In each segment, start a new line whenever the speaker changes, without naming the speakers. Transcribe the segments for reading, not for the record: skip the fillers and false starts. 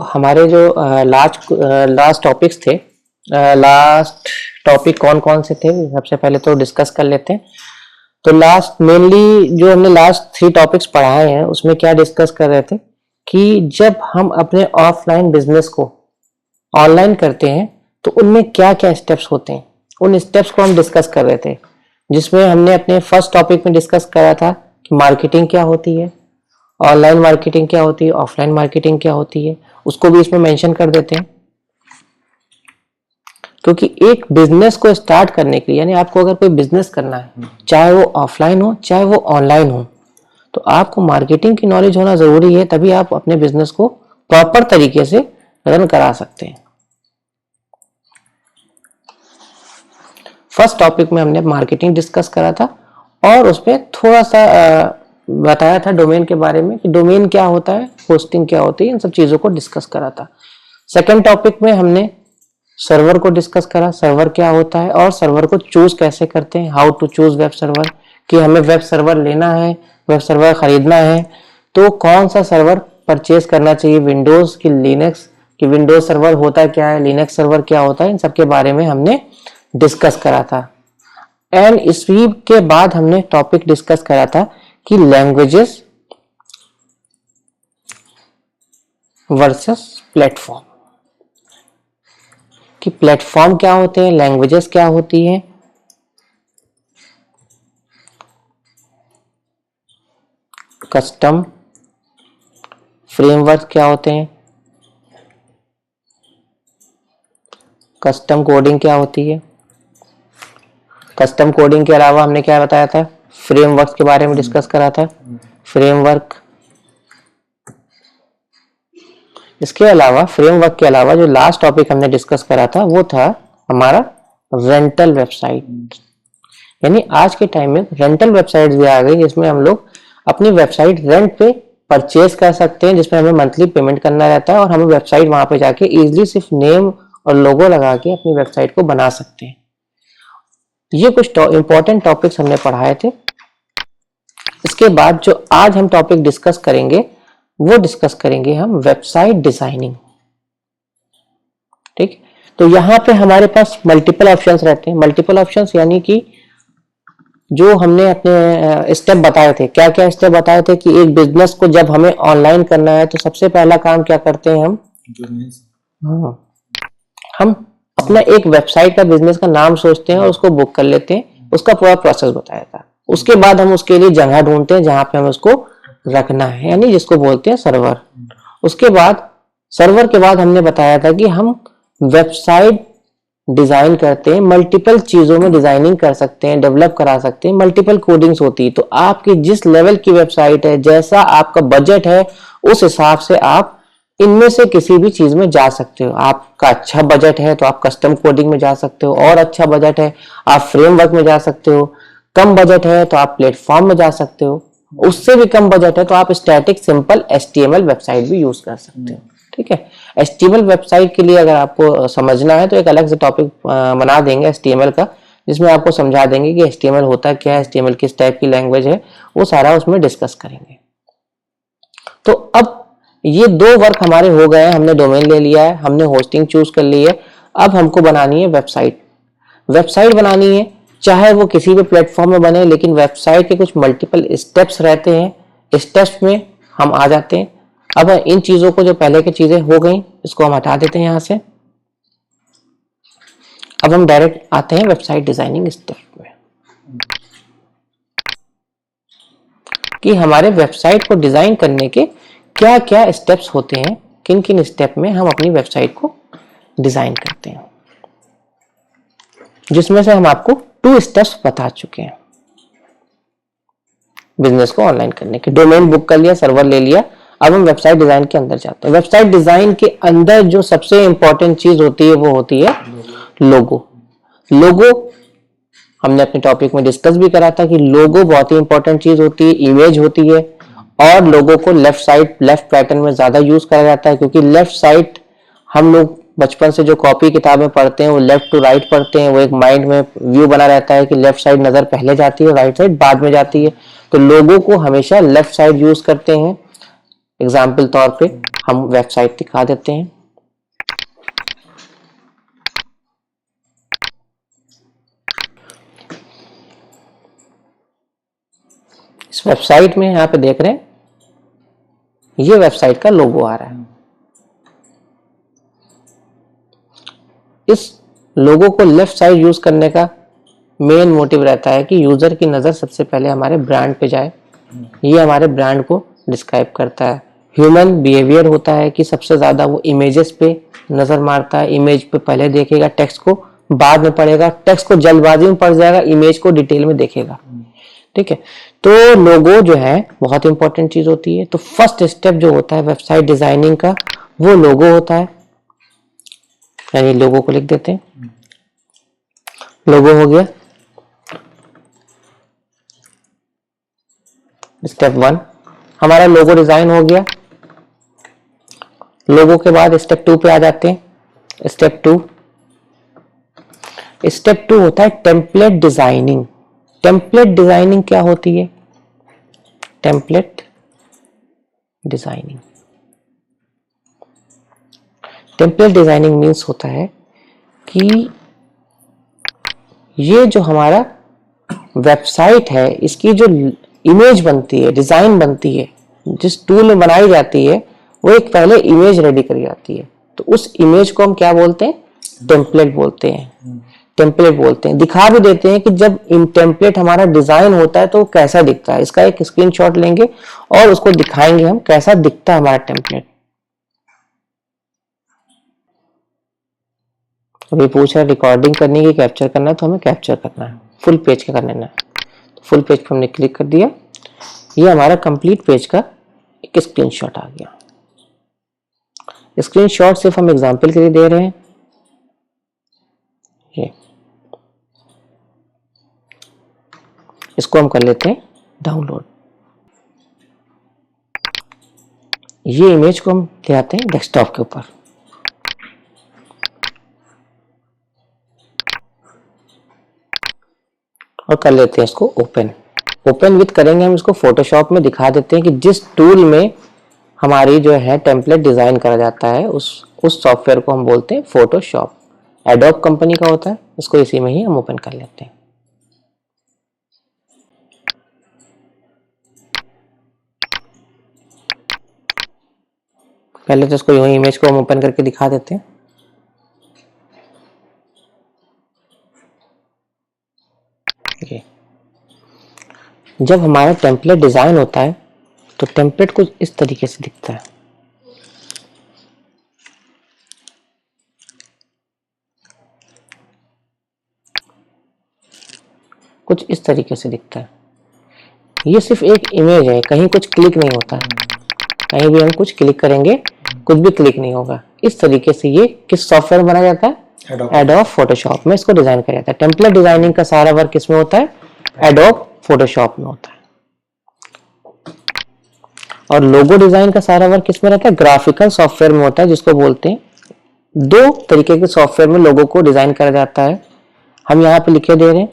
हमारे जो last topics थे, लास्ट टॉपिक कौन कौन से थे सबसे पहले तो डिस्कस कर लेते हैं। तो लास्ट मेनली जो हमने लास्ट 3 टॉपिक्स पढ़ाए हैं उसमें क्या डिस्कस कर रहे थे कि जब हम अपने ऑफलाइन बिजनेस को ऑनलाइन करते हैं तो उनमें क्या क्या स्टेप्स होते हैं, उन स्टेप्स को हम डिस्कस कर रहे थे। जिसमें हमने अपने फर्स्ट टॉपिक में डिस्कस करा था कि मार्केटिंग क्या होती है, ऑनलाइन मार्केटिंग क्या होती है, ऑफलाइन मार्केटिंग क्या होती है, उसको भी इसमें मेंशन कर देते हैं। क्योंकि एक बिजनेस को स्टार्ट करने के लिए, यानी आपको अगर कोई बिजनेस करना है, चाहे वो ऑफलाइन हो चाहे वो ऑनलाइन हो, तो आपको मार्केटिंग की नॉलेज होना जरूरी है, तभी आप अपने बिजनेस को प्रॉपर तरीके से रन करा सकते हैं। फर्स्ट टॉपिक में हमने मार्केटिंग डिस्कस करा था और उसमें थोड़ा सा बताया था डोमेन के बारे में कि डोमेन क्या होता है, होस्टिंग क्या होती है, इन सब चीजों को डिस्कस करा था। सेकंड टॉपिक में हमने सर्वर को डिस्कस करा, सर्वर क्या होता है और सर्वर को चूज कैसे करते हैं, how to choose web server, कि हमें वेब सर्वर लेना है, वेब सर्वर खरीदना है तो कौन सा सर्वर परचेज करना चाहिए, विंडोज की लिनक्स, कि विंडोज सर्वर होता क्या है, लिनक्स सर्वर क्या होता है, इन सब के बारे में हमने डिस्कस करा था। एंड इसी के बाद हमने टॉपिक डिस्कस करा था कि लैंग्वेजेस वर्सेस प्लेटफॉर्म, कि प्लेटफॉर्म क्या होते हैं, लैंग्वेजेस क्या होती हैं, कस्टम फ्रेमवर्क क्या होते हैं, कस्टम कोडिंग क्या होती है। कस्टम कोडिंग के अलावा हमने क्या बताया था, फ्रेमवर्क के बारे में डिस्कस करा था, फ्रेमवर्क। इसके अलावा फ्रेमवर्क के अलावा जो लास्ट टॉपिक हमने डिस्कस करा था वो था हमारा रेंटल वेबसाइट। यानी आज के टाइम में रेंटल वेबसाइट भी आ गई जिसमें हम लोग अपनी वेबसाइट रेंट पे परचेज कर सकते हैं, जिसमें हमें मंथली पेमेंट करना रहता है और हमें वेबसाइट वहां पे जाके इजीली सिर्फ नेम और लोगो लगा के अपनी वेबसाइट को बना सकते हैं। ये कुछ इंपॉर्टेंट टॉपिक्स हमने पढ़ाए थे। इसके बाद जो आज हम टॉपिक डिस्कस करेंगे वो डिस्कस करेंगे हम वेबसाइट डिजाइनिंग। ठीक, तो यहाँ पे हमारे पास मल्टीपल ऑप्शंस रहते हैं। मल्टीपल ऑप्शंस यानी कि जो हमने अपने स्टेप बताए थे, क्या क्या स्टेप बताए थे कि एक बिजनेस को जब हमें ऑनलाइन करना है तो सबसे पहला काम क्या करते हैं हम अपना एक वेबसाइट का बिजनेस का नाम सोचते हैं और उसको बुक कर लेते हैं। उसका पूरा प्रोसेस बताया था। उसके बाद हम उसके लिए जगह ढूंढते हैं जहां पे हम उसको रखना है, यानी जिसको बोलते हैं सर्वर। उसके बाद सर्वर के बाद हमने बताया था कि हम वेबसाइट डिजाइन करते हैं, मल्टीपल चीजों में डिजाइनिंग कर सकते हैं, डेवलप करा सकते हैं, मल्टीपल कोडिंग्स होती है। तो आपकी जिस लेवल की वेबसाइट है, जैसा आपका बजट है, उस हिसाब से आप इनमें से किसी भी चीज में जा सकते हो। आपका अच्छा बजट है तो आप कस्टम कोडिंग में जा सकते हो, और अच्छा बजट है आप फ्रेमवर्क में जा सकते हो, कम बजट है तो आप प्लेटफॉर्म में जा सकते हो, उससे भी कम बजट है तो आप स्टैटिक सिंपल HTML वेबसाइट भी यूज कर सकते हो। ठीक है, HTML वेबसाइट के लिए अगर आपको समझना है तो एक अलग से टॉपिक बना देंगे HTML का, जिसमें आपको समझा देंगे कि HTML होता क्या है, HTML किस टाइप की लैंग्वेज है, वो सारा उसमें डिस्कस करेंगे। तो अब ये 2 वर्क हमारे हो गए हैं। हमने डोमेन ले लिया है, हमने होस्टिंग चूज कर ली है। अब हमको बनानी है वेबसाइट। वेबसाइट बनानी है चाहे वो किसी भी प्लेटफॉर्म में बने, लेकिन वेबसाइट के कुछ मल्टीपल स्टेप्स रहते हैं। स्टेप्स में हम आ जाते हैं। अब इन चीजों को, जो पहले की चीजें हो गई, इसको हम हटा देते हैं यहां से। अब हम डायरेक्ट आते हैं वेबसाइट डिजाइनिंग स्टेप में, कि हमारे वेबसाइट को डिजाइन करने के क्या क्या स्टेप्स होते हैं, किन किन स्टेप में हम अपनी वेबसाइट को डिजाइन करते हैं, जिसमें से हम आपको 2 स्टेप्स बता चुके हैं बिजनेस को ऑनलाइन करने के। डोमेन बुक कर लिया, सर्वर ले लिया, अब हम वेबसाइट डिजाइन के अंदर जाते हैं। वेबसाइट डिजाइन के अंदर जो सबसे इंपॉर्टेंट चीज होती है वो होती है लोगो। लोगो हमने अपने टॉपिक में डिस्कस भी करा था कि लोगो बहुत ही इंपॉर्टेंट चीज होती है, इमेज होती है, और लोगों को लेफ्ट पैटर्न में ज्यादा यूज करा जाता है, क्योंकि लेफ्ट साइड हम लोग बचपन से जो कॉपी किताबें पढ़ते हैं वो लेफ्ट टू राइट पढ़ते हैं। वो एक माइंड में व्यू बना रहता है कि लेफ्ट साइड नजर पहले जाती है, राइट साइड बाद में जाती है। तो लोगों को हमेशा लेफ्ट साइड यूज करते हैं। एग्जाम्पल तौर पे हम वेबसाइट दिखा देते हैं। इस वेबसाइट में यहाँ पे देख रहे हैं, ये वेबसाइट का लोगो आ रहा है। इस लोगो को लेफ्ट साइड यूज करने का मेन मोटिव रहता है कि यूजर की नजर सबसे पहले हमारे ब्रांड पे जाए। ये हमारे ब्रांड को डिस्क्राइब करता है। ह्यूमन बिहेवियर होता है कि सबसे ज्यादा वो इमेजेस पे नजर मारता है। इमेज पे पहले देखेगा, टेक्स्ट को बाद में पढ़ेगा, टेक्स्ट को जल्दबाजी में पढ़ जाएगा, इमेज को डिटेल में देखेगा। ठीक है, तो लोगो जो है बहुत इंपॉर्टेंट चीज होती है। तो फर्स्ट स्टेप जो होता है वेबसाइट डिजाइनिंग का, वो लोगो होता है। यानी लोगो को लिख देते हैं, लोगो हो गया स्टेप 1, हमारा लोगो डिजाइन हो गया। लोगो के बाद स्टेप 2 पे आ जाते हैं। स्टेप 2 होता है टेम्पलेट डिजाइनिंग। टेम्पलेट डिजाइनिंग क्या होती है? टेम्पलेट डिजाइनिंग मीन्स होता है कि ये जो हमारा वेबसाइट है, इसकी जो इमेज बनती है, डिजाइन बनती है, जिस टूल में बनाई जाती है, वो एक पहले इमेज रेडी करी जाती है। तो उस इमेज को हम क्या बोलते हैं? टेम्पलेट बोलते हैं। दिखा भी देते हैं कि जब इन टेम्पलेट हमारा डिजाइन होता है तो वो कैसा दिखता है। इसका एक स्क्रीनशॉट लेंगे और उसको दिखाएंगे हम कैसा दिखता है हमारा टेम्पलेट। अभी पूछ रहा है रिकॉर्डिंग करनी की कैप्चर करना है, तो हमें कैप्चर करना है, फुल पेज का करना है। तो फुल पेज पे हमने क्लिक कर दिया, ये हमारा कंप्लीट पेज का एक स्क्रीनशॉट आ गया। स्क्रीनशॉट सिर्फ हम एग्जांपल के लिए दे रहे हैं। ये इसको हम कर लेते हैं डाउनलोड। ये इमेज को हम ले आते हैं डेस्कटॉप के ऊपर। और कर लेते हैं इसको ओपन विथ करेंगे हम इसको फोटोशॉप में। दिखा देते हैं कि जिस टूल में हमारी जो है टेम्पलेट डिजाइन करा जाता है उस सॉफ्टवेयर को हम बोलते हैं फोटोशॉप। एडोब कंपनी का होता है, इसको इसी में ही हम ओपन कर लेते हैं। पहले तो इसको यूं ही इमेज को हम ओपन करके दिखा देते हैं। ये जब हमारा टेम्पलेट डिजाइन होता है तो टेम्पलेट कुछ इस तरीके से दिखता है। कुछ इस तरीके से दिखता है। ये सिर्फ एक इमेज है, कहीं कुछ क्लिक नहीं होता है। कहीं भी हम कुछ क्लिक करेंगे, कुछ भी क्लिक नहीं होगा। इस तरीके से ये किस सॉफ्टवेयर में बनाया जाता है? एडोब फोटोशॉप में इसको डिजाइन किया जाता है। टेम्पलेट डिजाइनिंग का सारा वर्क किसमें होता है? एडोब फोटोशॉप में होता है। और लोगो डिजाइन का सारा वर्क किसमें रहता है? ग्राफिकल सॉफ्टवेयर में होता है, जिसको बोलते हैं, दो तरीके के सॉफ्टवेयर में लोगो को डिजाइन करा जाता है। हम यहाँ पे लिखे दे रहे हैं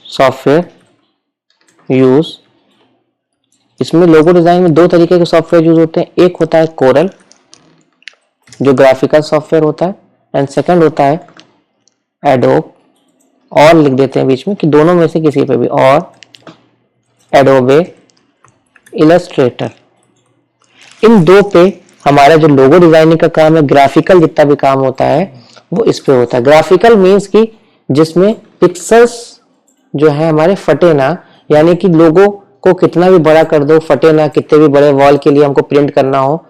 सॉफ्टवेयर यूज। इसमें लोगो डिजाइन में दो तरीके के सॉफ्टवेयर यूज होते हैं। एक होता है कोरल, जो ग्राफिकल सॉफ्टवेयर होता है, एंड सेकंड होता है एडोब। और लिख देते हैं बीच में कि दोनों में से किसी पे भी, और एडोबे इलस्ट्रेटर। इन दो पे हमारा जो लोगो डिजाइनिंग का काम है, ग्राफिकल जितना भी काम होता है, वो इस पे होता है। ग्राफिकल मीन्स कि जिसमें पिक्सेल्स जो है हमारे फटे ना, यानी कि लोगो को कितना भी बड़ा कर दो फटे ना। कितने भी बड़े वॉल के लिए हमको प्रिंट करना हो,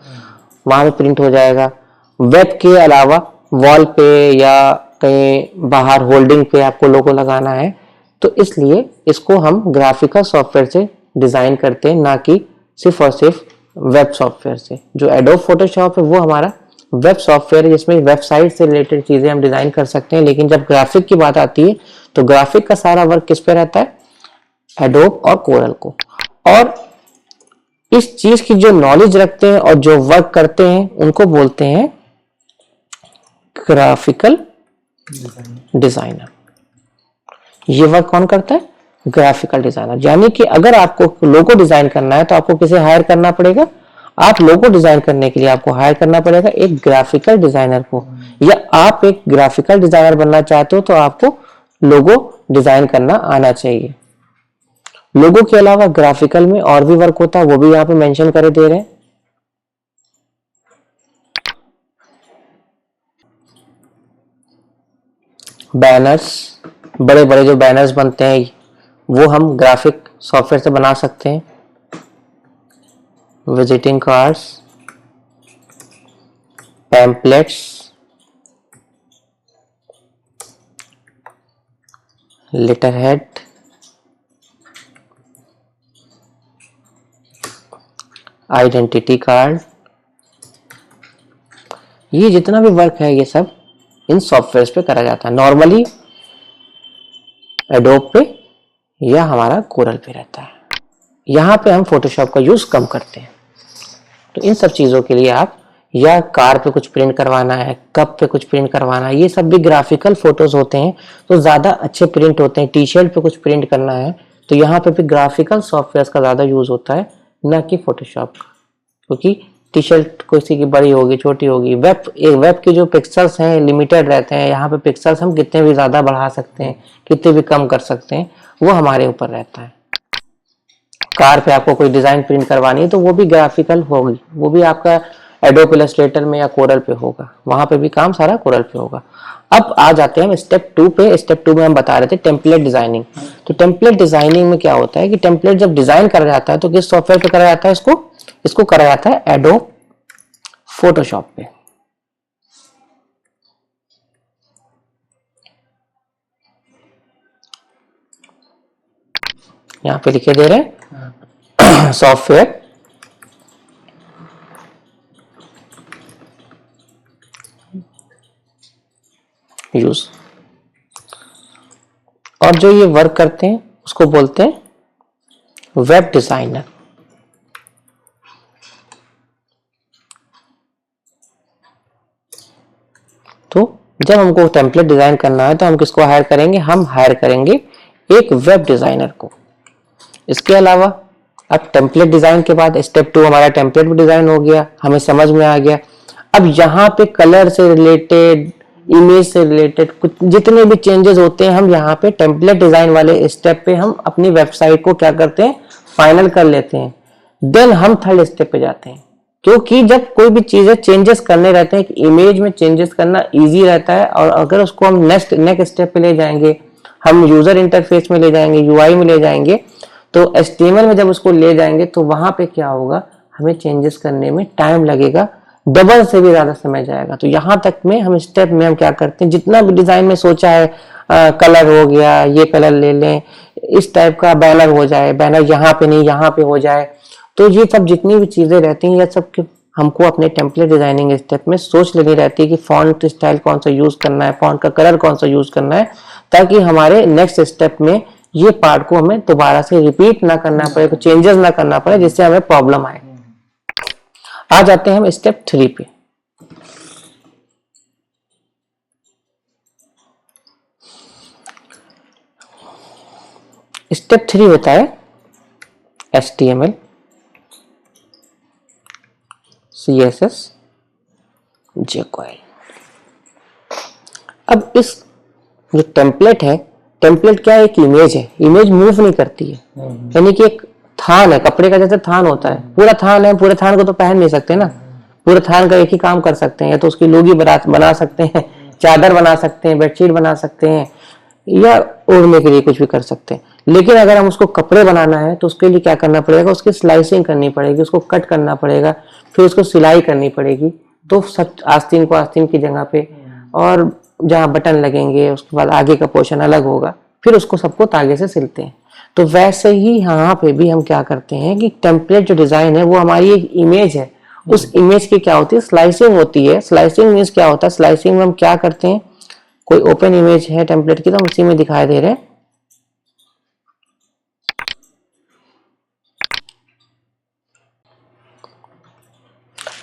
वहां पे प्रिंट हो जाएगा। वेब के अलावा वॉल पे या कहीं बाहर होल्डिंग पे आपको लोगो लगाना है, तो इसलिए इसको हम ग्राफिकल सॉफ्टवेयर से डिजाइन करते हैं, ना कि सिर्फ और सिर्फ वेब सॉफ्टवेयर से। जो एडोब फोटोशॉप है वो हमारा वेब सॉफ्टवेयर है, जिसमें वेबसाइट से रिलेटेड चीजें हम डिजाइन कर सकते हैं। लेकिन जब ग्राफिक की बात आती है तो ग्राफिक का सारा वर्क किस पे रहता है? एडोब और कोरल को। और इस चीज की जो नॉलेज रखते हैं और जो वर्क करते हैं उनको बोलते हैं ग्राफिकल डिजाइनर। ये वर्क कौन करता है? Graphical designer. यानी कि अगर आपको लोगो डिजाइन करना है तो आपको किसे हायर करना पड़ेगा, आप लोगो डिजाइन करने के लिए आपको हायर करना पड़ेगा एक ग्राफिकल डिजाइनर को, या आप एक ग्राफिकल डिजाइनर बनना चाहते हो तो आपको लोगो डिजाइन करना आना चाहिए। लोगो के अलावा ग्राफिकल में और भी वर्क होता है, वो भी यहाँ पे मेंशन करे दे रहे हैं। बैनर्स, बड़े बड़े जो बैनर्स बनते हैं वो हम ग्राफिक सॉफ्टवेयर से बना सकते हैं। Visiting cards, pamphlets, letter head, identity card, ये जितना भी वर्क है ये सब इन सॉफ्टवेयर पे करा जाता है। नॉर्मली एडोब पे या हमारा कोरल पे रहता है, यहाँ पे हम फोटोशॉप का यूज कम करते हैं। तो इन सब चीजों के लिए आप, या कार पे कुछ प्रिंट करवाना है, कप पे कुछ प्रिंट करवाना है, ये सब भी ग्राफिकल फोटोज होते हैं तो ज्यादा अच्छे प्रिंट होते हैं। टी शर्ट पे कुछ प्रिंट करना है तो यहाँ पे भी ग्राफिकल सॉफ्टवेयर का ज्यादा यूज होता है, न कि फोटोशॉप का, क्योंकि टी शर्ट किसी की बड़ी होगी छोटी होगी, वेब के जो पिक्सल्स हैं लिमिटेड रहते हैं। यहाँ पे पिक्सल्स हम कितने भी ज्यादा बढ़ा सकते हैं, कितने भी कम कर सकते हैं, वो हमारे ऊपर रहता है। कार पे आपको कोई डिजाइन प्रिंट करवानी है तो वो भी ग्राफिकल होगी, वो भी आपका एडोब इलस्ट्रेटर में या कोरल पे होगा, वहां पे भी काम सारा कोरल पे होगा। अब आ जाते हैं हम स्टेप 2 पे। स्टेप 2 में हम बता रहे थे टेम्पलेट डिजाइनिंग। तो टेम्पलेट डिजाइनिंग में क्या होता है कि टेम्पलेट जब डिजाइन करा जाता है तो किस सॉफ्टवेयर पे करा जाता है, इसको करा जाता है एडोब फोटोशॉप पे। यहाँ पे लिखे दे रहे हैं सॉफ्टवेयर यूज, और जो ये वर्क करते हैं उसको बोलते हैं वेब डिजाइनर। तो जब हमको टेम्पलेट डिजाइन करना है तो हम किसको हायर करेंगे, हम हायर करेंगे एक वेब डिजाइनर को। इसके अलावा अब टेम्पलेट डिजाइन के बाद स्टेप 2 हमारा टेम्पलेट भी डिजाइन हो गया, हमें समझ में आ गया। अब यहाँ पे कलर से रिलेटेड, इमेज से रिलेटेड कुछ जितने भी चेंजेस होते हैं, हम यहाँ पे टेम्पलेट डिजाइन वाले स्टेप पे हम अपनी वेबसाइट को क्या करते हैं, फाइनल कर लेते हैं। देन हम थर्ड स्टेप पे जाते हैं, क्योंकि जब कोई भी चीजें चेंजेस करने रहते हैं, इमेज में चेंजेस करना इजी रहता है, और अगर उसको हम नेक्स्ट स्टेप पे ले जाएंगे, हम यूजर इंटरफेस में ले जाएंगे, यूआई में ले जाएंगे, तो एचटीएमएल में जब उसको ले जाएंगे तो वहां पे क्या होगा, हमें चेंजेस करने में टाइम लगेगा, डबल से भी ज्यादा समय जाएगा। तो यहाँ तक में हम स्टेप में हम क्या करते हैं, जितना भी डिजाइन में सोचा है, कलर हो गया, ये कलर ले लें, इस टाइप का बैनर हो जाए, बैनर यहाँ पे नहीं यहाँ पे हो जाए, तो ये सब जितनी भी चीजें रहती हैं, ये सब हमको अपने टेम्पलेट डिजाइनिंग स्टेप में सोच लेनी रहती है कि फॉन्ट स्टाइल कौन सा यूज करना है, फॉन्ट का कलर कौन सा यूज करना है, ताकि हमारे नेक्स्ट स्टेप में ये पार्ट को हमें दोबारा से रिपीट ना करना पड़े, कुछ चेंजेस ना करना पड़े जिससे हमें प्रॉब्लम आए। आ जाते हैं हम स्टेप 3 पे। स्टेप 3 होता है HTML, CSS, jQuery। अब इस जो टेम्पलेट है, टेम्पलेट क्या है, एक इमेज है, इमेज मूव नहीं करती है, यानी कि एक थान है, कपड़े का जैसे थान होता है, पूरा थान है, पूरे थान को तो पहन नहीं सकते ना, पूरे थान का एक ही काम कर सकते हैं, या तो उसकी लोगी बना सकते हैं, चादर बना सकते हैं, बेडशीट बना सकते हैं, या ओढ़ने के लिए कुछ भी कर सकते हैं। लेकिन अगर हम उसको कपड़े बनाना है तो उसके लिए क्या करना पड़ेगा, उसकी स्लाइसिंग करनी पड़ेगी, उसको कट करना पड़ेगा, फिर उसको सिलाई करनी पड़ेगी, तो सब आस्तीन को आस्तीन की जगह पे, और जहाँ बटन लगेंगे उसके बाद आगे का पोर्शन अलग होगा, फिर उसको सबको तागे से सिलते हैं। तो वैसे ही यहाँ पे भी हम क्या करते हैं कि टेम्पलेट जो डिजाइन है वो हमारी एक इमेज है, उस इमेज की क्या होती है, स्लाइसिंग होती है। स्लाइसिंग मीन्स क्या होता है, स्लाइसिंग में हम क्या करते हैं, कोई ओपन इमेज है टेम्पलेट की तो हम उसी में दिखाई दे रहे हैं।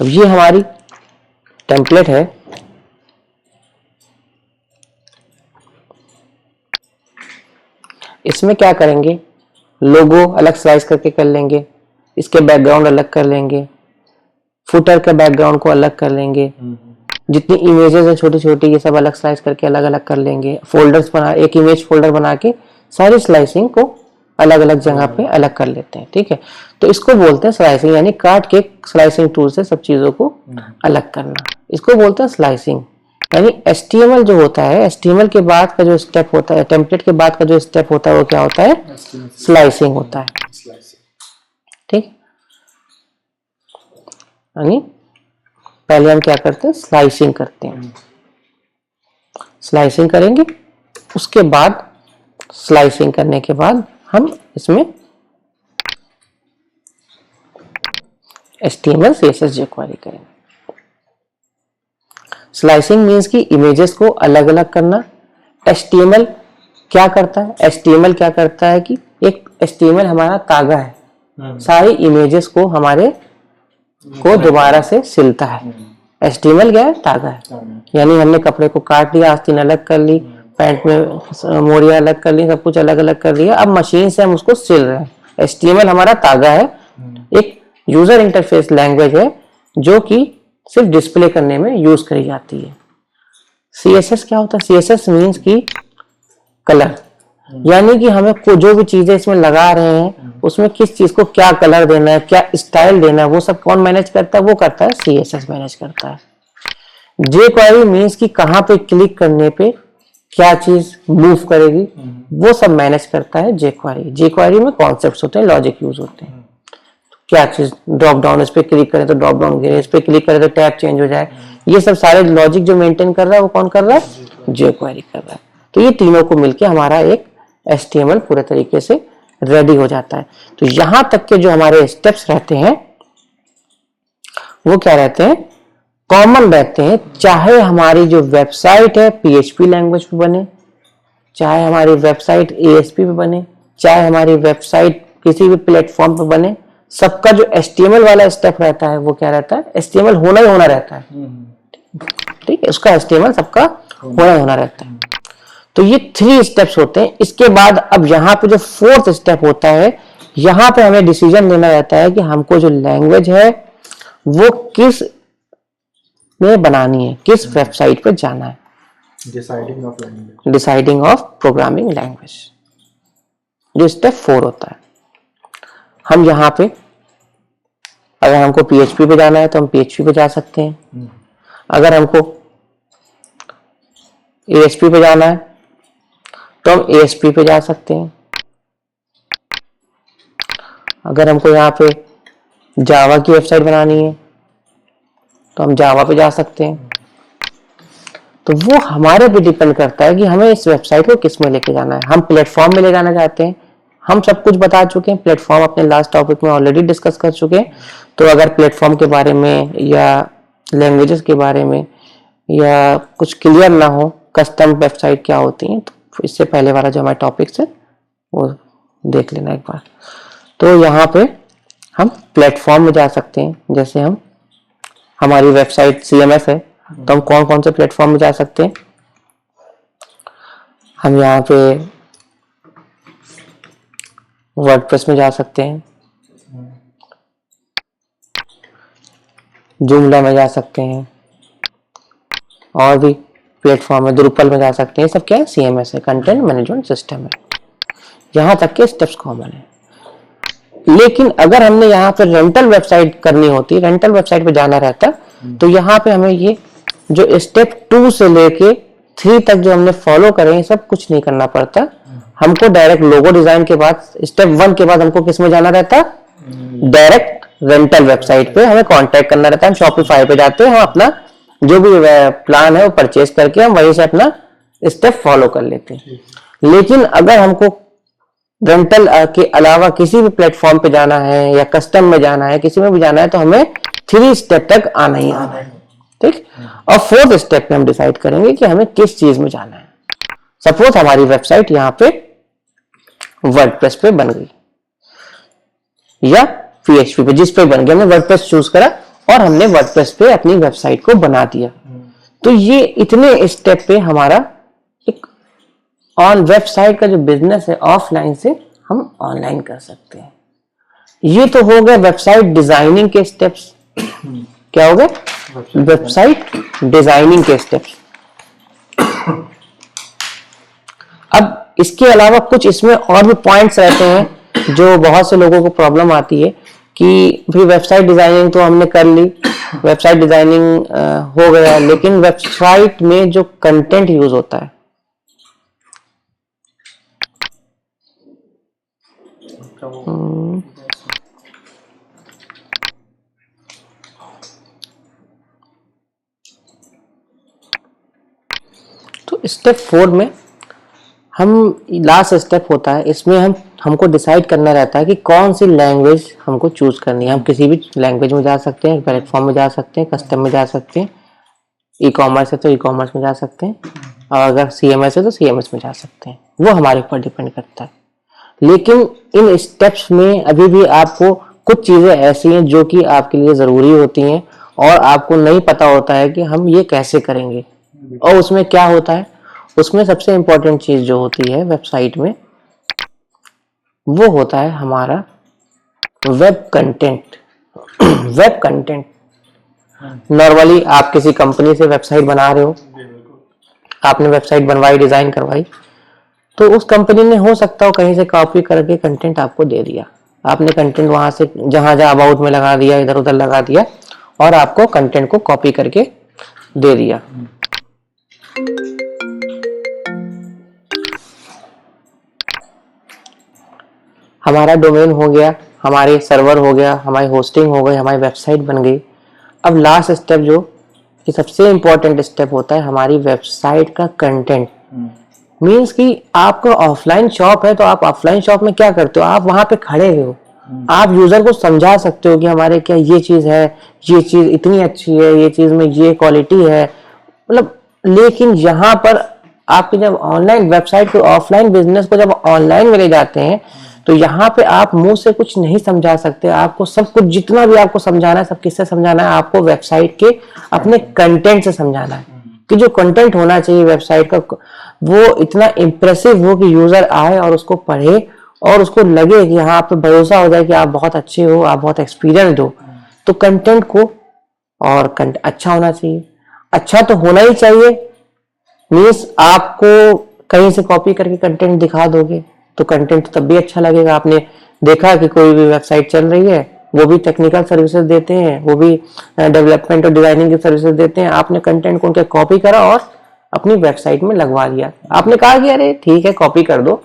अब ये हमारी टेम्पलेट है, इसमें क्या करेंगे, लोगो अलग स्लाइस करके कर लेंगे, इसके बैकग्राउंड अलग कर लेंगे, फुटर के बैकग्राउंड को अलग कर लेंगे, जितनी इमेजेस है छोटी छोटी ये सब अलग स्लाइस करके अलग अलग कर लेंगे, फोल्डर्स बना, एक इमेज फोल्डर बना के सारी स्लाइसिंग को अलग अलग जगह पे अलग कर लेते हैं। ठीक है, तो इसको बोलते हैं स्लाइसिंग, यानी काट के स्लाइसिंग टूल से सब चीजों को अलग करना, इसको बोलते हैं स्लाइसिंग। यानी HTML जो होता है, HTML के बाद का जो स्टेप होता है, टेम्पलेट के बाद का जो स्टेप होता है वो क्या होता है, स्लाइसिंग होता है। ठीक, यानी पहले हम क्या करते हैं, स्लाइसिंग करते हैं, स्लाइसिंग करेंगे, उसके बाद स्लाइसिंग करने के बाद हम इसमें HTML CSS jQuery करेंगे। स्लाइसिंग मीन्स कि इमेजेस को अलग अलग करना। HTML क्या करता है, HTML क्या करता है कि एक HTML हमारा तागा है, सारी इमेजेस को हमारे को दोबारा से सिलता है। HTML क्या है, तागा है, यानी हमने कपड़े को काट लिया, आस्तीन अलग कर ली, पैंट में मोरियां अलग कर ली, सब कुछ अलग अलग कर लिया, अब मशीन से हम उसको सिल रहे हैं। HTML हमारा तागा है, एक यूजर इंटरफेस लैंग्वेज है जो कि सिर्फ डिस्प्ले करने में यूज करी जाती है। CSS क्या होता है, CSS मीन्स की कलर, यानी कि हमें जो भी चीजें इसमें लगा रहे हैं उसमें किस चीज को क्या कलर देना है, क्या स्टाइल देना है, वो सब कौन मैनेज करता है, वो करता है CSS मैनेज करता है। jQuery मीन्स कि कहाँ पे क्लिक करने पे क्या चीज मूव करेगी, वो सब मैनेज करता है jQuery। jQuery में कॉन्सेप्ट्स होते हैं, लॉजिक यूज होते हैं, क्या चीज ड्रॉप डाउन, इस पे क्लिक करें तो ड्रॉप डाउन गिरे, इस पे क्लिक करें तो टैब चेंज हो जाए, ये सब सारे लॉजिक जो मेंटेन कर रहा है वो कौन कर रहा है, jQuery कर रहा है। तो ये तीनों को मिलके हमारा एक HTML पूरे तरीके से रेडी हो जाता है। तो यहां तक के जो हमारे स्टेप्स रहते हैं वो क्या रहते हैं, कॉमन रहते हैं, चाहे हमारी जो वेबसाइट है PHP लैंग्वेज पे बने, चाहे हमारी वेबसाइट ASP पे बने, चाहे हमारी वेबसाइट किसी भी प्लेटफॉर्म पे बने, सबका जो HTML वाला स्टेप रहता है वो क्या रहता है, HTML होना ही होना रहता है। ठीक है, उसका HTML सबका होना ही होना रहता है। तो ये 3 स्टेप्स होते हैं। इसके बाद अब यहाँ पे जो 4th स्टेप होता है, यहाँ पे हमें डिसीजन लेना रहता है कि हमको जो लैंग्वेज है वो किस में बनानी है, किस वेबसाइट पे जाना है। डिसाइडिंग ऑफ प्रोग्रामिंग लैंग्वेज, जो स्टेप 4 होता है। हम यहाँ पे अगर हमको PHP पे जाना है तो हम PHP पे जा सकते हैं, अगर हमको ASP पे जाना है तो हम ASP पे जा सकते हैं, अगर हमको यहाँ पे जावा की वेबसाइट बनानी है तो हम जावा पे जा सकते हैं। तो वो हमारे पे डिपेंड करता है कि हमें इस वेबसाइट को किस में लेके जाना है। हम प्लेटफॉर्म में ले जाना चाहते हैं, हम सब कुछ बता चुके हैं, प्लेटफॉर्म अपने लास्ट टॉपिक में ऑलरेडी डिस्कस कर चुके हैं। तो अगर प्लेटफॉर्म के बारे में या लैंग्वेजेस के बारे में या कुछ क्लियर ना हो, कस्टम वेबसाइट क्या होती हैं, तो इससे पहले वाला जो हमारा टॉपिक्स है वो देख लेना एक बार। तो यहाँ पे हम प्लेटफॉर्म में जा सकते हैं, जैसे हम हमारी वेबसाइट CMS है तो हम कौन कौन से प्लेटफॉर्म में जा सकते हैं, हम यहाँ पे वर्डप्रेस में जा सकते हैं, जूमला में जा सकते हैं, और भी प्लेटफॉर्म है, द्रुपल में जा सकते हैं। सब क्या है, CMS है, कंटेंट मैनेजमेंट सिस्टम है। यहाँ तक के स्टेप्स कॉमन है। लेकिन अगर हमने यहाँ पे रेंटल वेबसाइट करनी होती, रेंटल वेबसाइट पे जाना रहता, तो यहाँ पे हमें ये जो स्टेप 2 से लेके 3 तक जो हमने फॉलो करे सब कुछ नहीं करना पड़ता। हमको डायरेक्ट लोगो डिजाइन के बाद स्टेप 1 के बाद हमको किस में जाना रहता, डायरेक्ट रेंटल वेबसाइट पे हमें कांटेक्ट करना रहता है। हम शॉपिफाई पे जाते हैं, हम अपना जो भी प्लान है वो परचेज करके हम वहीं से अपना स्टेप फॉलो कर लेते हैं। लेकिन अगर हमको रेंटल के अलावा किसी भी प्लेटफॉर्म पे जाना है या कस्टम में जाना है, किसी में भी जाना है, तो हमें 3 स्टेप तक आना ही आना है। ठीक, और 4th स्टेप में हम डिसाइड करेंगे कि हमें किस चीज में जाना है। सपोज हमारी वेबसाइट यहाँ पे वर्डप्रेस पे बन गई या PHP पे, जिस पे बन गया, हमने वर्डप्रेस चूज करा और हमने वर्डप्रेस पे अपनी वेबसाइट को बना दिया। तो ये इतने स्टेप पे हमारा एक ऑन वेबसाइट का जो बिजनेस है ऑफलाइन से हम ऑनलाइन कर सकते हैं। ये तो हो गए वेबसाइट डिजाइनिंग के स्टेप्स। क्या हो गए? वेबसाइट डिजाइनिंग के स्टेप्स। अब इसके अलावा कुछ इसमें और भी पॉइंट्स रहते हैं जो बहुत से लोगों को प्रॉब्लम आती है कि भाई वेबसाइट डिजाइनिंग तो हमने कर ली, वेबसाइट डिजाइनिंग हो गया, लेकिन वेबसाइट में जो कंटेंट यूज होता है तो स्टेप 4 में हम लास्ट स्टेप होता है, इसमें हमको डिसाइड करना रहता है कि कौन सी लैंग्वेज हमको चूज करनी है। हम किसी भी लैंग्वेज में जा सकते हैं, प्लेटफॉर्म में जा सकते हैं, कस्टम में जा सकते हैं, ई कॉमर्स है तो ई कॉमर्स में जा सकते हैं, और अगर CMS है तो CMS में जा सकते हैं। वो हमारे ऊपर डिपेंड करता है। लेकिन इन स्टेप्स में अभी भी आपको कुछ चीजें ऐसी हैं जो कि आपके लिए जरूरी होती हैं और आपको नहीं पता होता है कि हम ये कैसे करेंगे। और उसमें क्या होता है, उसमें सबसे इंपॉर्टेंट चीज जो होती है वेबसाइट में वो होता है हमारा web content. Web content normally आप किसी कंपनी से वेबसाइट बना रहे हो, आपने वेबसाइट बनवाई, डिजाइन करवाई, तो उस कंपनी ने हो सकता हो कहीं से कॉपी करके कंटेंट आपको दे दिया। आपने कंटेंट वहां से जहां जहां अबाउट में लगा दिया, इधर उधर लगा दिया और आपको कंटेंट को कॉपी करके दे दिया। हमारा डोमेन हो गया, हमारे सर्वर हो गया, हमारी होस्टिंग हो गई, हमारी वेबसाइट बन गई। अब लास्ट स्टेप जो कि सबसे इंपॉर्टेंट स्टेप होता है, हमारी वेबसाइट का कंटेंट। मीन्स कि आपका ऑफलाइन शॉप है तो आप ऑफलाइन शॉप में क्या करते हो, आप वहां पे खड़े हो, आप यूजर को समझा सकते हो कि हमारे क्या ये चीज है, ये चीज इतनी अच्छी है, ये चीज में ये क्वालिटी है, मतलब। लेकिन यहाँ पर आपके जब ऑनलाइन वेबसाइट को, ऑफलाइन बिजनेस को जब ऑनलाइन में ले जाते हैं तो यहाँ पे आप मुंह से कुछ नहीं समझा सकते। आपको सब कुछ जितना भी आपको समझाना है, सब किससे समझाना है, आपको वेबसाइट के अपने कंटेंट से समझाना है कि जो कंटेंट होना चाहिए वेबसाइट का वो इतना इंप्रेसिव हो कि यूजर आए और उसको पढ़े और उसको लगे कि हाँ, आप पे भरोसा हो जाए कि आप बहुत अच्छे हो, आप बहुत एक्सपीरियंस्ड हो। तो कंटेंट को और अच्छा होना चाहिए। अच्छा तो होना ही चाहिए। मीन्स आपको कहीं से कॉपी करके कंटेंट दिखा दोगे तो कंटेंट तब भी अच्छा लगेगा। आपने देखा कि कोई भी वेबसाइट चल रही है, वो भी टेक्निकल सर्विसेज देते हैं, वो भी डेवलपमेंट और डिजाइनिंग की सर्विसेज देते हैं। आपने कंटेंट को उनके कॉपी करा और अपनी वेबसाइट में लगवा लिया। आपने कहा कि अरे ठीक है, कॉपी कर दो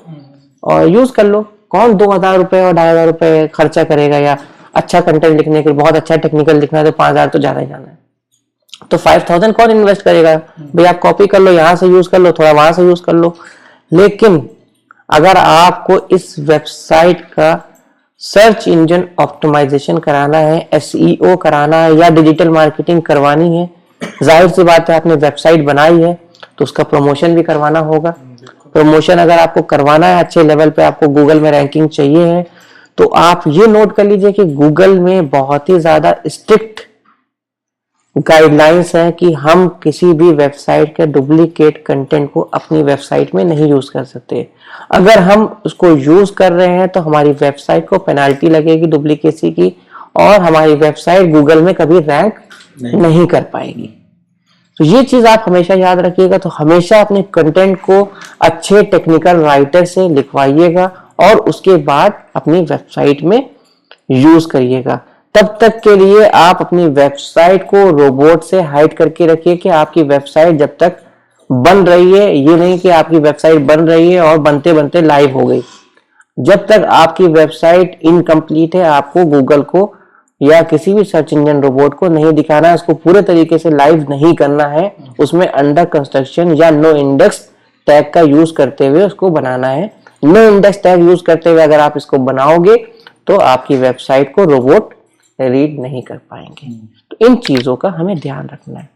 और यूज कर लो। कौन 2000 रुपए और 2500 रुपए खर्चा करेगा? या अच्छा कंटेंट लिखने के लिए, बहुत अच्छा टेक्निकल लिखना है तो 5000 तो ज्यादा ही जाना है। तो 5000 कौन इन्वेस्ट करेगा? भाई आप कॉपी कर लो, यहां से यूज कर लो, थोड़ा वहां से यूज कर लो। लेकिन अगर आपको इस वेबसाइट का सर्च इंजन ऑप्टिमाइजेशन कराना है, SEO कराना है या डिजिटल मार्केटिंग करवानी है, जाहिर सी बात है आपने वेबसाइट बनाई है तो उसका प्रमोशन भी करवाना होगा। प्रमोशन अगर आपको करवाना है अच्छे लेवल पे, आपको गूगल में रैंकिंग चाहिए है, तो आप ये नोट कर लीजिए कि गूगल में बहुत ही ज्यादा स्ट्रिक्ट गाइडलाइंस है कि हम किसी भी वेबसाइट के डुप्लीकेट कंटेंट को अपनी वेबसाइट में नहीं यूज कर सकते। अगर हम उसको यूज कर रहे हैं तो हमारी वेबसाइट को पेनाल्टी लगेगी डुप्लीकेसी की और हमारी वेबसाइट गूगल में कभी रैंक नहीं कर पाएगी। तो ये चीज आप हमेशा याद रखिएगा। तो हमेशा अपने कंटेंट को अच्छे टेक्निकल राइटर से लिखवाइएगा और उसके बाद अपनी वेबसाइट में यूज करिएगा। तब तक के लिए आप अपनी वेबसाइट को रोबोट से हाइड करके रखिए कि आपकी वेबसाइट जब तक बन रही है, ये नहीं कि आपकी वेबसाइट बन रही है और बनते बनते लाइव हो गई। जब तक आपकी वेबसाइट इनकम्प्लीट है, आपको गूगल को या किसी भी सर्च इंजन रोबोट को नहीं दिखाना है, उसको पूरे तरीके से लाइव नहीं करना है। उसमें अंडर कंस्ट्रक्शन या नो इंडेक्स टैग का यूज करते हुए उसको बनाना है। नो इंडेक्स टैग यूज करते हुए अगर आप इसको बनाओगे तो आपकी वेबसाइट को रोबोट रीड नहीं कर पाएंगे। तो इन चीजों का हमें ध्यान रखना है।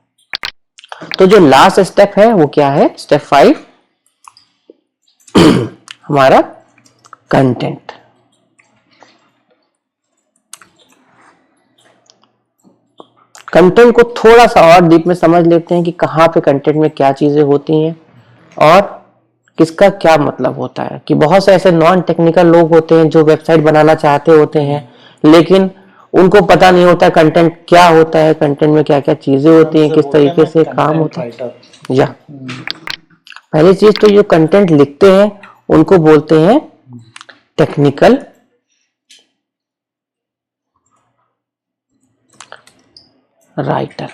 तो जो लास्ट स्टेप है वो क्या है? स्टेप 5 हमारा कंटेंट। कंटेंट को थोड़ा सा और डीप में समझ लेते हैं कि कहां पे कंटेंट में क्या चीजें होती हैं और किसका क्या मतलब होता है। कि बहुत से ऐसे नॉन टेक्निकल लोग होते हैं जो वेबसाइट बनाना चाहते होते हैं, लेकिन उनको पता नहीं होता कंटेंट क्या होता है, कंटेंट में क्या क्या चीजें होती हैं, किस तरीके से काम होता है। या पहली चीज तो जो कंटेंट लिखते हैं उनको बोलते हैं टेक्निकल राइटर।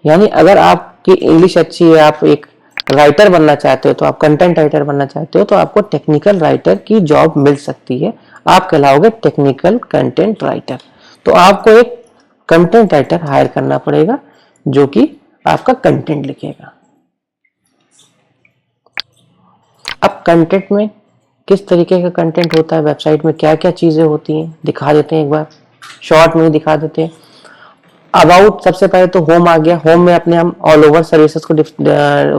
यानी अगर आपकी इंग्लिश अच्छी है, आप एक राइटर बनना चाहते हो, तो आप कंटेंट राइटर बनना चाहते हो, तो आपको टेक्निकल राइटर की जॉब मिल सकती है। आप कहलाओगे टेक्निकल कंटेंट राइटर। तो आपको एक कंटेंट राइटर हायर करना पड़ेगा जो कि आपका कंटेंट लिखेगा। अब कंटेंट में किस तरीके का कंटेंट होता है, वेबसाइट में क्या क्या चीजें होती हैं, दिखा देते हैं एक बार शॉर्ट में ही दिखा देते हैं। अबाउट सबसे पहले तो होम आ गया। होम में अपने हम ऑल ओवर सर्विसेज को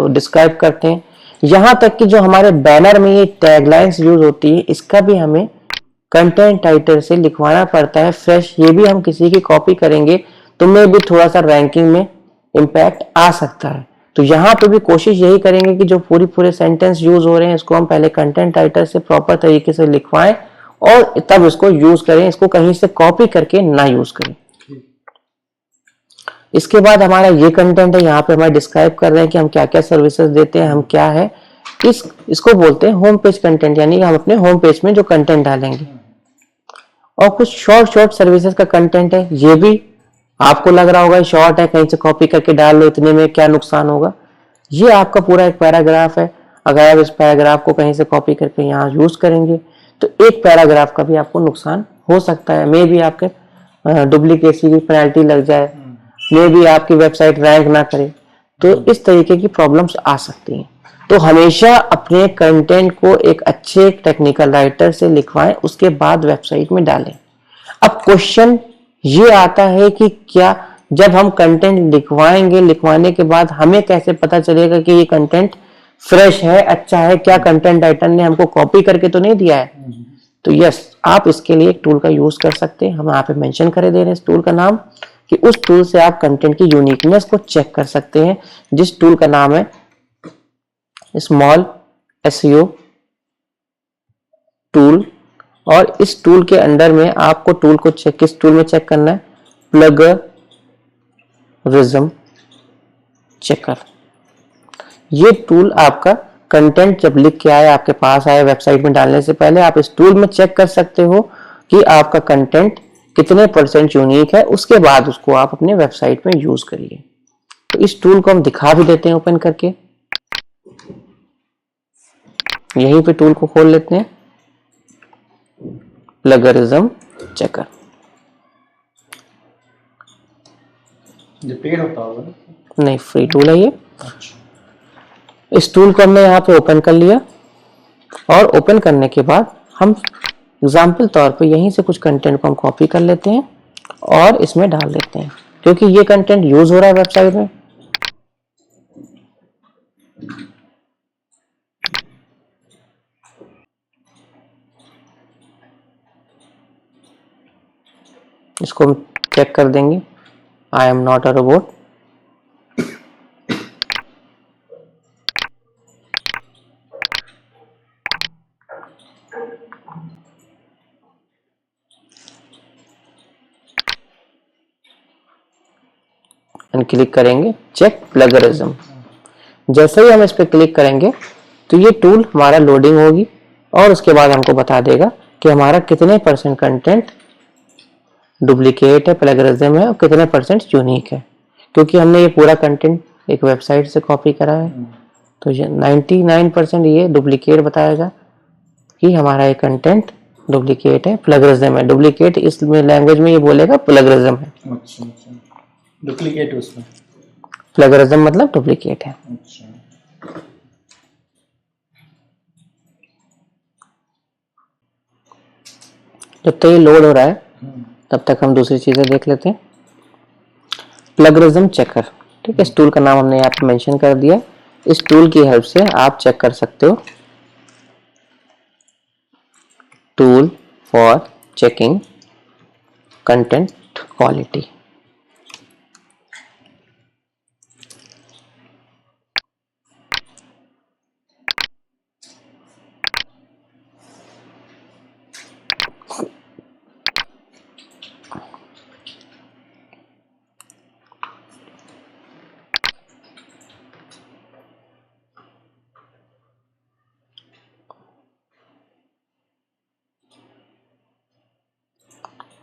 डिस्क्राइब करते हैं। यहाँ तक कि जो हमारे बैनर में ये टैगलाइंस यूज होती है, इसका भी हमें कंटेंट राइटर से लिखवाना पड़ता है फ्रेश। ये भी हम किसी की कॉपी करेंगे तो में भी थोड़ा सा रैंकिंग में इम्पैक्ट आ सकता है। तो यहाँ पे भी कोशिश यही करेंगे कि जो पूरे सेंटेंस यूज हो रहे हैं इसको हम पहले कंटेंट राइटर से प्रॉपर तरीके से लिखवाएं और तब इसको यूज करें, इसको कहीं से कॉपी करके ना यूज करें। इसके बाद हमारा ये कंटेंट है, यहाँ पे हमारे डिस्क्राइब कर रहे हैं कि हम क्या क्या सर्विसेज देते हैं, हम क्या है। इसको बोलते हैं होम पेज कंटेंट, यानी हम अपने होम पेज में जो कंटेंट डालेंगे। और कुछ शॉर्ट सर्विसेज का कंटेंट है, ये भी आपको लग रहा होगा शॉर्ट है, कहीं से कॉपी करके डाल लो, इतने में क्या नुकसान होगा। ये आपका पूरा एक पैराग्राफ है। अगर आप इस पैराग्राफ को कहीं से कॉपी करके यहाँ यूज करेंगे तो एक पैराग्राफ का भी आपको नुकसान हो सकता है। मे भी आपके डुप्लीकेसी की पेनल्टी लग जाए, मे भी आपकी वेबसाइट रैंक ना करे। तो इस तरीके की प्रॉब्लम्स आ सकती हैं। तो हमेशा अपने कंटेंट को एक अच्छे टेक्निकल राइटर से लिखवाएं, उसके बाद वेबसाइट में डालें। अब क्वेश्चन ये आता है कि क्या जब हम कंटेंट लिखवाएंगे, लिखवाने के बाद हमें कैसे पता चलेगा कि ये कंटेंट फ्रेश है, अच्छा है, क्या कंटेंट राइटर ने हमको कॉपी करके तो नहीं दिया है। तो यस, आप इसके लिए एक टूल का यूज कर सकते हैं। हम यहाँ पे मेंशन कर दे रहे हैं इस टूल का नाम, कि उस टूल से आप कंटेंट की यूनिकनेस को चेक कर सकते हैं, जिस टूल का नाम है स्मॉल एसईओ टूल। और इस टूल के अंडर में आपको टूल को चेक, किस टूल में चेक करना है, प्लगरिज्म चेकर। ये टूल आपका कंटेंट जब लिख के आए, आपके पास आए वेबसाइट में डालने से पहले, आप इस टूल में चेक कर सकते हो कि आपका कंटेंट कितने % यूनिक है। उसके बाद उसको आप अपने वेबसाइट में यूज करिए। तो इस टूल को हम दिखा भी देते हैं ओपन करके। यहीं पे टूल को खोल लेते हैं, प्लगरिज्म चेकर।
ये पेड होता होगा?
नहीं, फ्री टूल है ये।
अच्छा।
इस टूल को हमने यहाँ पे ओपन कर लिया और ओपन करने के बाद हम एग्जाम्पल तौर पे यहीं से कुछ कंटेंट को हम कॉपी कर लेते हैं और इसमें डाल देते हैं, क्योंकि ये कंटेंट यूज हो रहा है वेबसाइट में। इसको हम चेक कर देंगे, I am not a robot. Click करेंगे चेक प्लगरिज्म। जैसे ही हम इस पर क्लिक करेंगे तो ये टूल हमारा लोडिंग होगी और उसके बाद हमको बता देगा कि हमारा कितने % कंटेंट डुप्लीकेट है, प्लगरिज्म है, और कितने % यूनिक है। क्योंकि हमने ये पूरा कंटेंट एक वेबसाइट से कॉपी करा है, तो ये 99% ये डुप्लीकेट बताएगा कि हमारा ये कंटेंट डुप्लीकेट है, प्लगरिज्म है। डुप्लीकेट इस लैंग्वेज में ये बोलेगा प्लगरिज्म है।
अच्छा, डुप्लीकेट उसमें,
प्लगरिज्म मतलब डुप्लीकेट है।
अच्छा।
जब तक ये लोड हो रहा है तब तक हम दूसरी चीजें देख लेते हैं। प्लगरिज्म चेकर, ठीक है, इस टूल का नाम हमने यहाँ पे मेंशन कर दिया। इस टूल की हेल्प से आप चेक कर सकते हो, tool for checking content quality.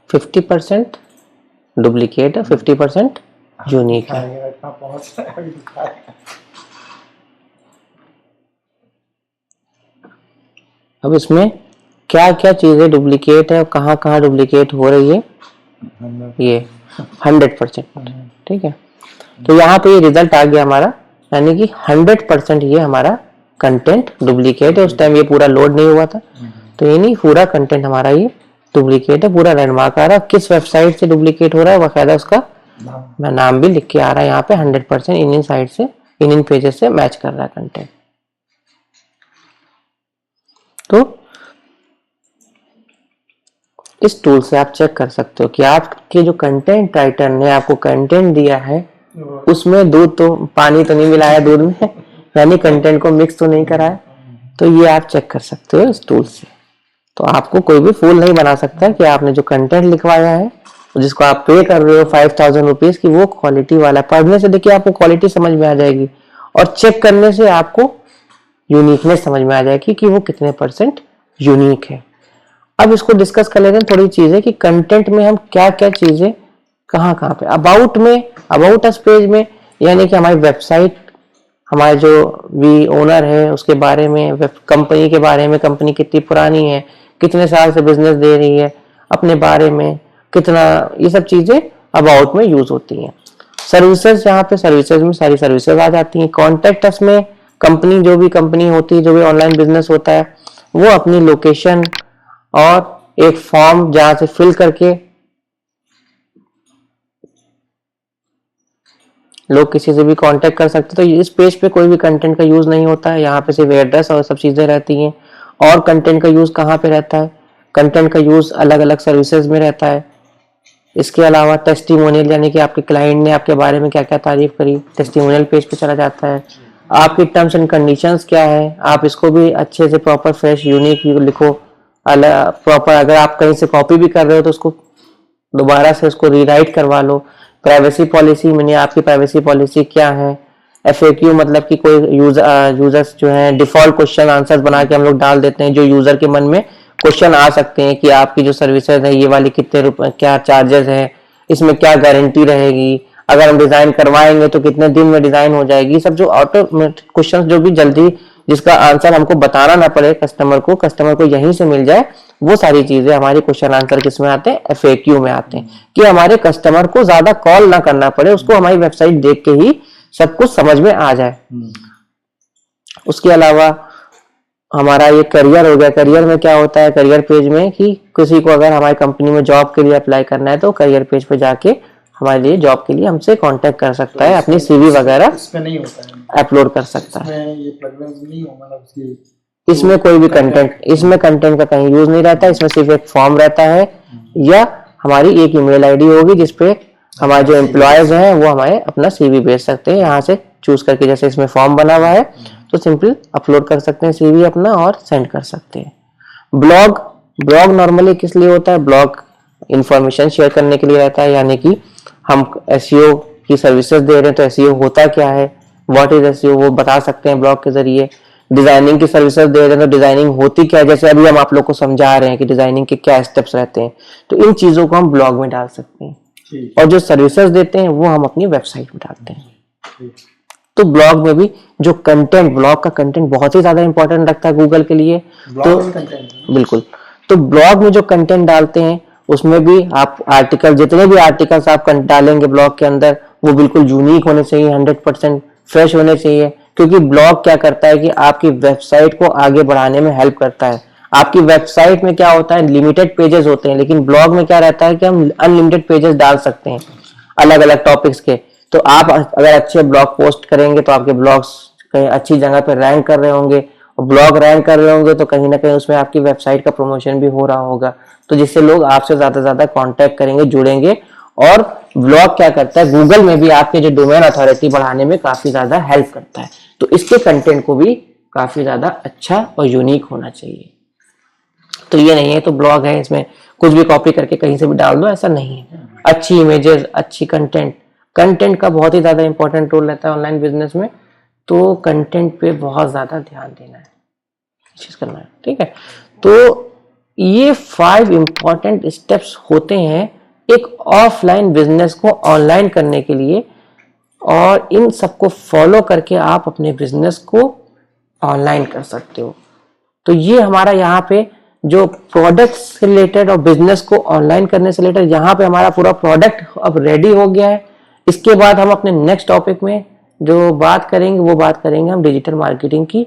50% duplicate है, 50% यूनिक है।
दिखाएगा, इतना पहुंच रहा है, अभी दिखाएगा।
अब इसमें क्या क्या चीजें डुप्लीकेट है और कहाँ कहाँ डुप्लीकेट हो रही है, ये 100%। ठीक है, तो यहाँ पे ये रिजल्ट आ गया हमारा, यानी कि 100% ये हमारा कंटेंट डुप्लीकेट है। उस टाइम ये पूरा लोड नहीं हुआ था, तो ये नहीं, पूरा कंटेंट हमारा ये डुप्लीकेट है। पूरा लैंडमार्क आ रहा है, किस वेबसाइट से डुप्लीकेट हो रहा है बाकायदा उसका मैं नाम भी लिख के आ रहा है यहाँ पे। 100% इन साइट से, इन पेजेस से मैच कर रहा है कंटेंट। तो इस टूल से आप चेक कर सकते हो कि आपके जो कंटेंट राइटर ने आपको कंटेंट दिया है उसमें दूध तो पानी तो नहीं मिलाया दूध में, यानी कंटेंट को मिक्स तो नहीं कराया। तो ये आप चेक कर सकते हो इस टूल से। तो आपको कोई भी फूल नहीं बना सकता कि आपने जो कंटेंट लिखवाया है, जिसको आप पे कर रहे हो 5000 रुपीज की, वो क्वालिटी वाला। पढ़ने से देखिए आपको क्वालिटी समझ में आ जाएगी, और चेक करने से आपको यूनिकनेस समझ में आ जाएगी कि वो कितने % यूनिक है। अब इसको डिस्कस कर लेते हैं थोड़ी चीजें कि कंटेंट में हम क्या क्या चीजें कहाँ कहाँ पे। अबाउट में, अबाउट अस पेज में, यानी कि हमारी वेबसाइट, हमारे जो भी ओनर है उसके बारे में, कंपनी के बारे में, कंपनी कितनी पुरानी है, कितने साल से बिजनेस दे रही है, अपने बारे में कितना, ये सब चीजें अबाउट में यूज होती हैं। सर्विसेज, यहाँ पे सर्विसेज में सारी सर्विसेज आ जाती हैं। कॉन्टेक्ट अस में कंपनी, जो भी कंपनी होती है, जो भी ऑनलाइन बिजनेस होता है, वो अपनी लोकेशन और एक फॉर्म जहां से फिल करके लोग किसी से भी कांटेक्ट कर सकते। तो इस पेज पे कोई भी कंटेंट का यूज नहीं होता है, यहाँ पे सिर्फ एड्रेस और सब चीजें रहती हैं। और कंटेंट का यूज कहाँ पे रहता है, कंटेंट का यूज अलग अलग सर्विसेज में रहता है। इसके अलावा टेस्टिमोनियल, यानी कि आपके क्लाइंट ने आपके बारे में क्या क्या तारीफ करी, टेस्टिमोनियल पेज पे चला जाता है। आपकी टर्म्स एंड कंडीशंस क्या है, आप इसको भी अच्छे से प्रॉपर फ्रेश यूनिक लिखो, अलग प्रॉपर। अगर आप कहीं से कॉपी भी कर रहे हो तो उसको दोबारा से उसको रीराइट करवा लो। प्राइवेसी पॉलिसी मैंने, आपकी प्राइवेसी पॉलिसी क्या है। FAQ मतलब कि कोई यूजर्स जो है डिफॉल्ट क्वेश्चन आंसर्स बना के हम लोग डाल देते हैं, जो यूजर के मन में क्वेश्चन आ सकते हैं कि आपकी जो सर्विसेज है ये वाली कितने रुपए, क्या चार्जेस है, इसमें क्या गारंटी रहेगी, अगर हम डिजाइन करवाएंगे तो कितने दिन में डिजाइन हो जाएगी। सब जो ऑटोमेटिक क्वेश्चन, जो भी जल्दी, जिसका आंसर हमको बताना ना पड़े कस्टमर को यहीं से मिल जाए, वो सारी चीजें हमारी क्वेश्चन आंसर किस में आते हैं, FAQ में आते हैं। कि हमारे कस्टमर को ज्यादा कॉल ना करना पड़े, उसको हमारी वेबसाइट देख के ही सब कुछ समझ में आ जाए। उसके अलावा हमारा ये करियर हो गया। करियर में क्या होता है, करियर पेज में कि किसी को अगर हमारी कंपनी में जॉब के लिए अप्लाई करना है तो करियर पेज पे जाके हमारे लिए जॉब के लिए हमसे कांटेक्ट कर सकता है, अपनी CV वगैरह
इसमें नहीं होता है,
अपलोड कर सकता है।
इसमें ये प्लगइन्स नहीं हो, मतलब
इसमें कोई भी कंटेंट, इसमें कंटेंट का कहीं यूज नहीं रहता। इसमें सिर्फ एक फॉर्म रहता है, या हमारी एक ईमेल आईडी होगी जिसपे हमारे जो एम्प्लॉयज हैं वो हमारे अपना CV भेज सकते हैं, यहाँ से चूज करके। जैसे इसमें फॉर्म बना हुआ है तो सिंपल अपलोड कर सकते हैं CV अपना और सेंड कर सकते हैं। ब्लॉग, ब्लॉग नॉर्मली किस लिए होता है, ब्लॉग इंफॉर्मेशन शेयर करने के लिए रहता है। यानी कि हम SEO की सर्विसेज दे रहे हैं तो SEO होता क्या है, व्हाट इज SEO, वो बता सकते हैं ब्लॉग के जरिए। डिजाइनिंग की सर्विसेज दे रहे हैं तो डिजाइनिंग होती क्या है, जैसे अभी हम आप लोग को समझा रहे हैं कि डिजाइनिंग के क्या स्टेप्स रहते हैं, तो इन चीजों को हम ब्लॉग में डाल सकते हैं। और जो सर्विसेज देते हैं वो हम अपनी वेबसाइट में डालते हैं। तो ब्लॉग में भी जो कंटेंट, ब्लॉग का कंटेंट बहुत ही ज्यादा इंपॉर्टेंट रखता है गूगल के लिए। तो बिल्कुल, तो ब्लॉग में जो कंटेंट डालते हैं उसमें भी आप आर्टिकल, जितने भी आर्टिकल्स आप डालेंगे ब्लॉग के अंदर, वो बिल्कुल यूनिक होने चाहिए, 100% फ्रेश होने चाहिए। क्योंकि ब्लॉग क्या करता है कि आपकी वेबसाइट को आगे बढ़ाने में हेल्प करता है। आपकी वेबसाइट में क्या होता है, लिमिटेड पेजेस होते हैं, लेकिन ब्लॉग में क्या रहता है कि हम अनलिमिटेड पेजेस डाल सकते हैं अलग अलग टॉपिक्स के। तो आप अगर अच्छे ब्लॉग पोस्ट करेंगे तो आपके ब्लॉग्स कहीं अच्छी जगह पर रैंक कर रहे होंगे, और ब्लॉग रैंक कर रहे होंगे तो कहीं ना कहीं उसमें आपकी वेबसाइट का प्रमोशन भी हो रहा होगा, तो जिससे लोग आपसे ज्यादा कांटेक्ट करेंगे, जुड़ेंगे। और ब्लॉग क्या करता है, गूगल में भी आपके जो डोमेन अथॉरिटी बढ़ाने में काफी ज्यादा हेल्प करता है। तो इसके कंटेंट को भी काफी ज्यादा अच्छा और यूनिक होना चाहिए। तो ये नहीं है तो ब्लॉग है, इसमें कुछ भी कॉपी करके कहीं से भी डाल दो, ऐसा नहीं है। अच्छी इमेजेस, अच्छी कंटेंट, कंटेंट का बहुत ही ज्यादा इंपॉर्टेंट रोल रहता है ऑनलाइन बिजनेस में। तो कंटेंट पे बहुत ज्यादा ध्यान देना है, चीज करना है, ठीक है। तो ये 5 इंपॉर्टेंट स्टेप्स होते हैं एक ऑफलाइन बिजनेस को ऑनलाइन करने के लिए, और इन सबको फॉलो करके आप अपने बिजनेस को ऑनलाइन कर सकते हो। तो ये हमारा यहाँ पे जो प्रोडक्ट से रिलेटेड और बिजनेस को ऑनलाइन करने से रिलेटेड, यहाँ पे हमारा पूरा प्रोडक्ट अब रेडी हो गया है। इसके बाद हम अपने नेक्स्ट टॉपिक में जो बात करेंगे वो बात करेंगे हम डिजिटल मार्केटिंग की,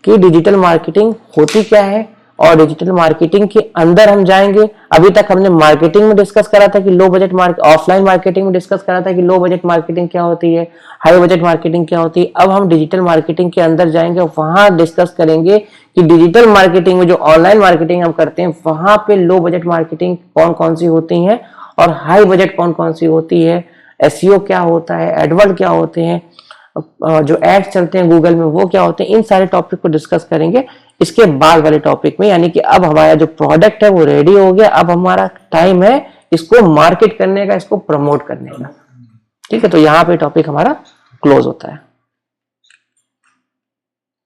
कि डिजिटल मार्केटिंग होती क्या है और डिजिटल मार्केटिंग के अंदर हम जाएंगे। अभी तक हमने मार्केटिंग में डिस्कस करा था कि लो बजट ऑफलाइन मार्केटिंग में डिस्कस करा था कि लो बजट मार्केटिंग क्या होती है, हाई बजट मार्केटिंग क्या होती है। अब हम डिजिटल मार्केटिंग के अंदर जाएंगे और वहां डिस्कस करेंगे कि डिजिटल मार्केटिंग में जो ऑनलाइन मार्केटिंग हम करते हैं वहां पे लो बजट मार्केटिंग कौन कौन सी होती है और हाई बजट कौन कौन सी होती है, एसईओ क्या होता है, एडवर्ड क्या होते हैं, जो एड्स चलते हैं गूगल में वो क्या होते हैं। इन सारे टॉपिक को डिस्कस करेंगे इसके बाद वाले टॉपिक में। यानी कि अब हमारा जो प्रोडक्ट है वो रेडी हो गया, अब हमारा टाइम है इसको मार्केट करने का, इसको प्रमोट करने का। ठीक है, तो यहाँ पे टॉपिक हमारा क्लोज होता है।